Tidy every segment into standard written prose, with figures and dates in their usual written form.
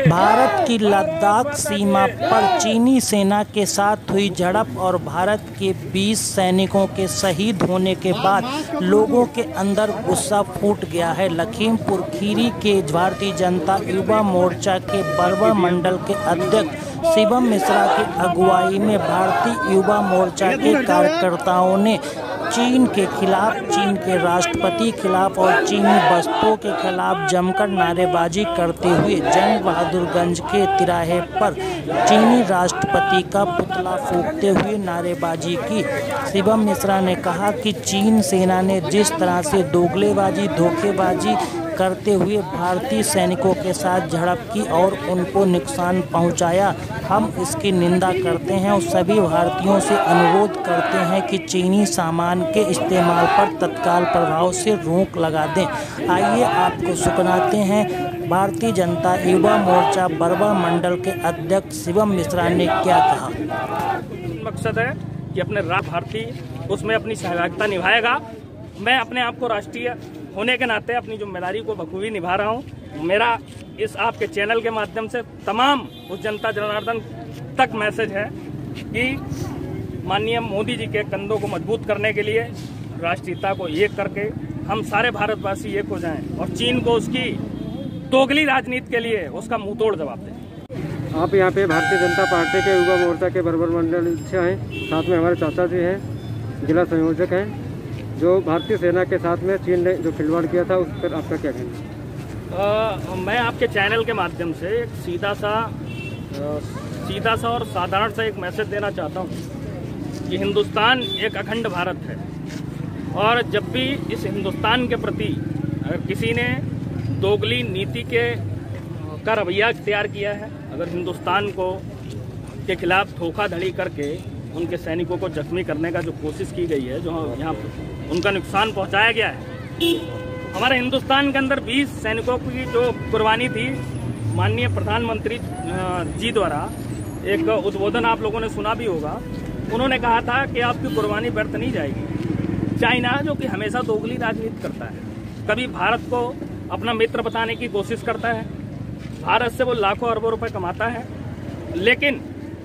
भारत की लद्दाख सीमा पर चीनी सेना के साथ हुई झड़प और भारत के 20 सैनिकों के शहीद होने के बाद लोगों के अंदर गुस्सा फूट गया है। लखीमपुर खीरी के भारतीय जनता युवा मोर्चा के बरवा मंडल के अध्यक्ष शिवम मिश्रा की अगुवाई में भारतीय युवा मोर्चा के कार्यकर्ताओं ने चीन के खिलाफ, चीन के राष्ट्रपति खिलाफ और चीनी बस्तों के खिलाफ जमकर नारेबाजी करते हुए जंग बहादुरगंज के तिराहे पर चीनी राष्ट्रपति का पुतला फूंकते हुए नारेबाजी की। शिवम मिश्रा ने कहा कि चीन सेना ने जिस तरह से दोगलेबाजी, धोखेबाजी करते हुए भारतीय सैनिकों के साथ झड़प की और उनको नुकसान पहुंचाया, हम इसकी निंदा करते हैं और सभी भारतीयों से अनुरोध करते हैं कि चीनी सामान के इस्तेमाल पर तत्काल प्रभाव से रोक लगा दें। आइए आपको सुनाते हैं भारतीय जनता युवा मोर्चा बरवा मंडल के अध्यक्ष शिवम मिश्रा ने क्या कहा। मकसद है कि अपने भारतीय उसमें अपनी सहभागिता निभाएगा। मैं अपने आप को राष्ट्रीय होने के नाते अपनी जिम्मेदारी को बखूबी निभा रहा हूँ। मेरा इस आपके चैनल के माध्यम से तमाम उस जनता जनार्दन तक मैसेज है कि माननीय मोदी जी के कंधों को मजबूत करने के लिए राष्ट्रीयता को एक करके हम सारे भारतवासी एक हो जाएं और चीन को उसकी दोगली राजनीति के लिए उसका मुंहतोड़ जवाब दें। आप यहाँ पे भारतीय जनता पार्टी के युवा मोर्चा के बरवा मंडल से हैं, साथ में हमारे चाचा जी हैं, जिला संयोजक हैं, जो भारतीय सेना के साथ में चीन ने जो खिलवाड़ किया था उस पर आपका क्या कहना? मैं आपके चैनल के माध्यम से एक सीधा सा और साधारण सा एक मैसेज देना चाहता हूँ कि हिंदुस्तान एक अखंड भारत है और जब भी इस हिंदुस्तान के प्रति अगर किसी ने दोगली नीति का रवैया इख्तियार किया है, अगर हिंदुस्तान के खिलाफ धोखाधड़ी करके उनके सैनिकों को जख्मी करने का जो कोशिश की गई है, जो यहाँ उनका नुकसान पहुंचाया गया है, हमारे हिंदुस्तान के अंदर 20 सैनिकों की जो कुर्बानी थी, माननीय प्रधानमंत्री जी द्वारा एक उद्बोधन आप लोगों ने सुना भी होगा। उन्होंने कहा था कि आपकी कुर्बानी व्यर्थ नहीं जाएगी। चाइना जो कि हमेशा दोगली राजनीति करता है, कभी भारत को अपना मित्र बताने की कोशिश करता है, भारत से वो लाखों अरबों रुपए कमाता है, लेकिन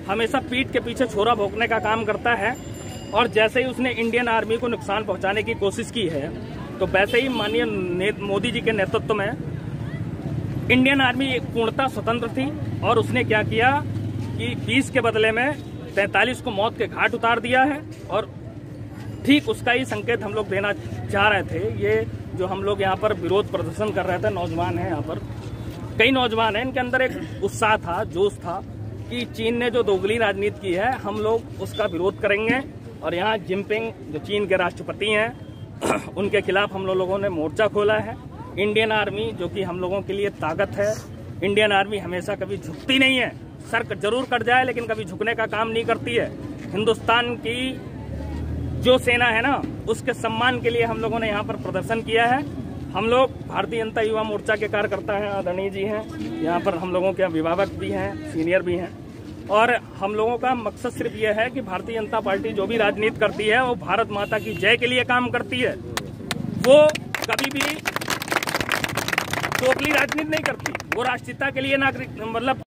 हमेशा पीठ के पीछे छोरा भोंकने का काम करता है। और जैसे ही उसने इंडियन आर्मी को नुकसान पहुंचाने की कोशिश की है, तो वैसे ही माननीय मोदी जी के नेतृत्व में इंडियन आर्मी पूर्णतः स्वतंत्र थी और उसने क्या किया कि 20 के बदले में 43 को मौत के घाट उतार दिया है। और ठीक उसका ही संकेत हम लोग देना चाह रहे थे। ये जो हम लोग यहाँ पर विरोध प्रदर्शन कर रहे थे, नौजवान हैं, यहाँ पर कई नौजवान हैं, इनके अंदर एक उत्साह था, जोश था कि चीन ने जो दोगली राजनीति की है, हम लोग उसका विरोध करेंगे। और यहाँ जिनपिंग जो चीन के राष्ट्रपति हैं उनके खिलाफ हम लोगों ने मोर्चा खोला है। इंडियन आर्मी जो कि हम लोगों के लिए ताकत है, इंडियन आर्मी हमेशा कभी झुकती नहीं है, सर जरूर कट जाए लेकिन कभी झुकने का काम नहीं करती है। हिंदुस्तान की जो सेना है ना, उसके सम्मान के लिए हम लोगों ने यहाँ पर प्रदर्शन किया है। हम लोग भारतीय जनता युवा मोर्चा के कार्यकर्ता हैं, आदरणीय जी हैं, यहाँ पर हम लोगों के अभिभावक भी हैं, सीनियर भी हैं, और हम लोगों का मकसद सिर्फ ये है कि भारतीय जनता पार्टी जो भी राजनीति करती है वो भारत माता की जय के लिए काम करती है। वो कभी भी दोगली राजनीति नहीं करती, वो राष्ट्रीयता के लिए नागरिक मतलब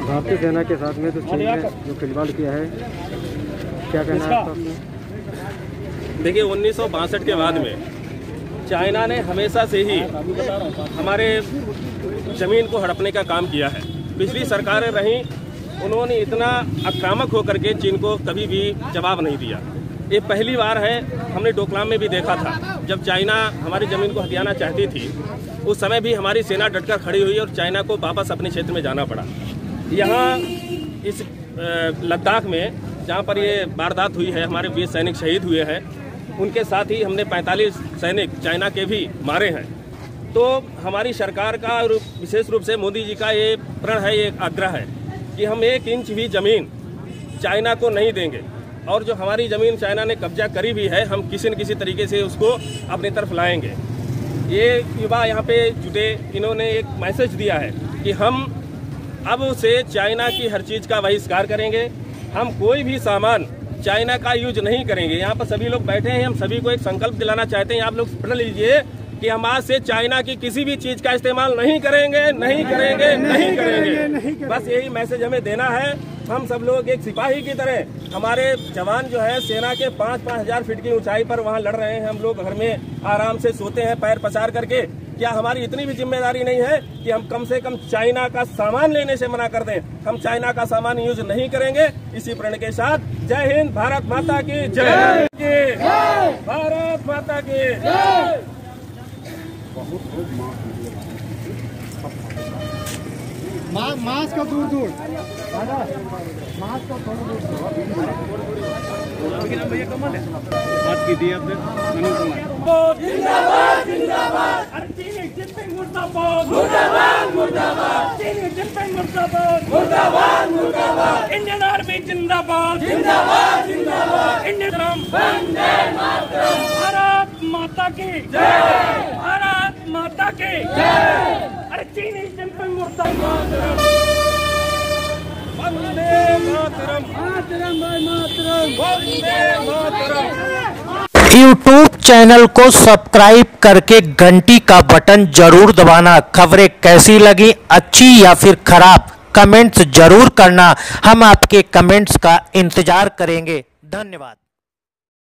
भारतीय सेना के साथ में तो चीन ने जो खिलवाड़ किया है, क्या कहना है आपका? देखिए, 1962 के बाद में चाइना ने हमेशा से ही हमारे जमीन को हड़पने का काम किया है। पिछली सरकारें रहीं, उन्होंने इतना आक्रामक होकर के चीन को कभी भी जवाब नहीं दिया। ये पहली बार है, हमने डोकलाम में भी देखा था, जब चाइना हमारी ज़मीन को हथियाना चाहती थी, उस समय भी हमारी सेना डटकर खड़ी हुई और चाइना को वापस अपने क्षेत्र में जाना पड़ा। यहाँ इस लद्दाख में जहाँ पर ये वारदात हुई है, हमारे 20 सैनिक शहीद हुए हैं, उनके साथ ही हमने 45 सैनिक चाइना के भी मारे हैं। तो हमारी सरकार का और विशेष रूप से मोदी जी का ये प्रण है, ये आग्रह है कि हम 1 इंच भी ज़मीन चाइना को नहीं देंगे। और जो हमारी ज़मीन चाइना ने कब्जा करी भी है, हम किसी न किसी तरीके से उसको अपनी तरफ लाएंगे। ये युवा यहाँ पे जुटे, इन्होंने एक मैसेज दिया है कि हम अब से चाइना की हर चीज़ का बहिष्कार करेंगे, हम कोई भी सामान चाइना का यूज नहीं करेंगे। यहाँ पर सभी लोग बैठे हैं, हम सभी को एक संकल्प दिलाना चाहते हैं, आप लोग पढ़ लीजिए कि हम आज से चाइना की किसी भी चीज का इस्तेमाल नहीं करेंगे, नहीं करेंगे, नहीं करेंगे। बस यही मैसेज हमें देना है। हम सब लोग एक सिपाही की तरह, हमारे जवान जो है सेना के 5-5 हजार फीट की ऊंचाई पर वहाँ लड़ रहे हैं, हम लोग घर में आराम से सोते हैं पैर पसार करके। क्या हमारी इतनी भी जिम्मेदारी नहीं है कि हम कम से कम चाइना का सामान लेने से मना कर दें? हम चाइना का सामान यूज नहीं करेंगे। इसी प्रण के साथ जय हिंद, भारत माता की जय, भारत माता की जय। मास्क को दूर दूर, मास्क को थोड़ा दूर। बात की थी आपने जिंदाबाद जिंदाबाद, चीनी जिनपिंग मुर्दाबाद मुर्दाबाद मुर्दाबाद, चीनी जिनपिंग मुर्दाबाद मुर्दाबाद मुर्दाबाद, इंडियन आर्मी जिंदाबाद जिंदाबाद जिंदाबाद, इंडियन वंदे मातरम, भारत माता की जय, भारत माता की जय। अरे चीनी जिनपिंग मुर्दाबाद, वंदे मातरम, मातरम मातरम, वंदे मातरम। YouTube चैनल को सब्सक्राइब करके घंटी का बटन जरूर दबाना। खबरें कैसी लगी, अच्छी या फिर खराब, कमेंट्स जरूर करना। हम आपके कमेंट्स का इंतजार करेंगे। धन्यवाद।